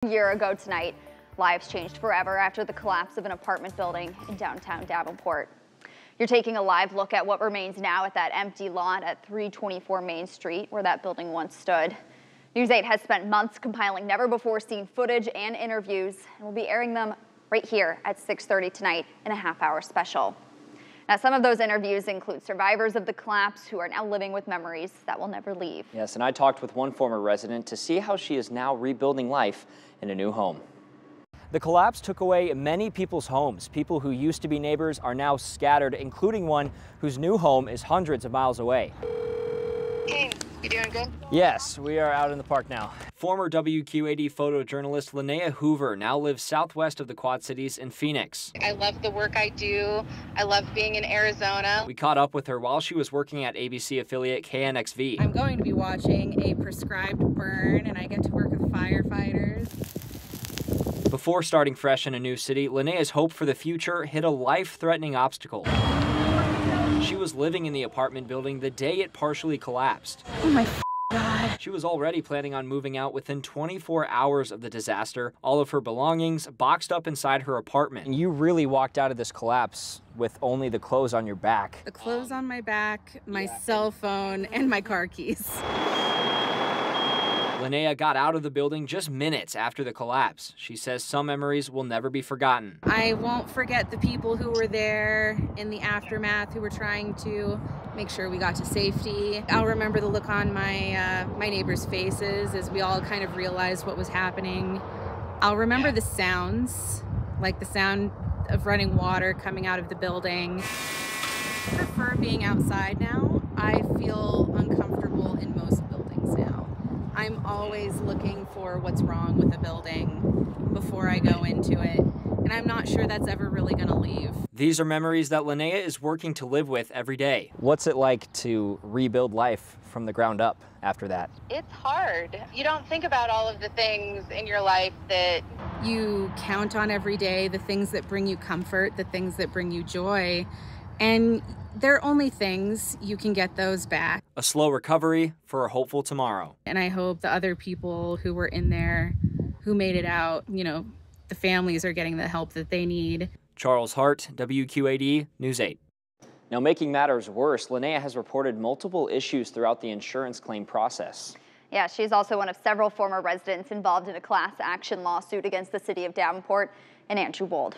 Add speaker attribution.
Speaker 1: A year ago tonight, lives changed forever after the collapse of an apartment building in downtown Davenport. You're taking a live look at what remains now at that empty lot at 324 Main Street, where that building once stood. News 8 has spent months compiling never-before-seen footage and interviews, and we'll be airing them right here at 6:30 tonight in a half-hour special. Now, some of those interviews include survivors of the collapse who are now living with memories that will never leave.
Speaker 2: Yes, and I talked with one former resident to see how she is now rebuilding life in a new home. The collapse took away many people's homes. People who used to be neighbors are now scattered, including one whose new home is hundreds of miles away.
Speaker 3: Hey, you doing good?
Speaker 2: Yes, we are out in the park now. Former WQAD photojournalist Linnea Hoover now lives southwest of the Quad Cities in Phoenix.
Speaker 3: I love the work I do. I love being in Arizona.
Speaker 2: We caught up with her while she was working at ABC affiliate KNXV.
Speaker 4: I'm going to be watching a prescribed burn, and I get to work with firefighters.
Speaker 2: Before starting fresh in a new city, Linnea's hope for the future hit a life-threatening obstacle. She was living in the apartment building the day it partially collapsed.
Speaker 4: Oh my God.
Speaker 2: She was already planning on moving out within 24 hours of the disaster, all of her belongings boxed up inside her apartment. And you really walked out of this collapse with only the clothes on your back.
Speaker 4: The clothes on my back, my cell phone, and my car keys.
Speaker 2: Linnea got out of the building just minutes after the collapse. She says some memories will never be forgotten.
Speaker 4: I won't forget the people who were there in the aftermath, who were trying to make sure we got to safety. I'll remember the look on my neighbors' faces as we all kind of realized what was happening. I'll remember the sounds, like the sound of running water coming out of the building. I prefer being outside now. I feel uncomfortable in most buildings now. I'm always looking for what's wrong with a building before I go into it, and I'm not sure that's ever really going to leave.
Speaker 2: These are memories that Linnea is working to live with every day. What's it like to rebuild life from the ground up after that?
Speaker 3: It's hard. You don't think about all of the things in your life that
Speaker 4: You count on every day, the things that bring you comfort, the things that bring you joy, and they're only things. You can get those back.
Speaker 2: A slow recovery for a hopeful tomorrow.
Speaker 4: And I hope the other people who were in there, who made it out, the families are getting the help that they need.
Speaker 2: Charles Hart, WQAD News 8. Now, making matters worse, Linnea has reported multiple issues throughout the insurance claim process.
Speaker 1: Yeah, she's also one of several former residents involved in a class action lawsuit against the city of Davenport and Andrew Wold.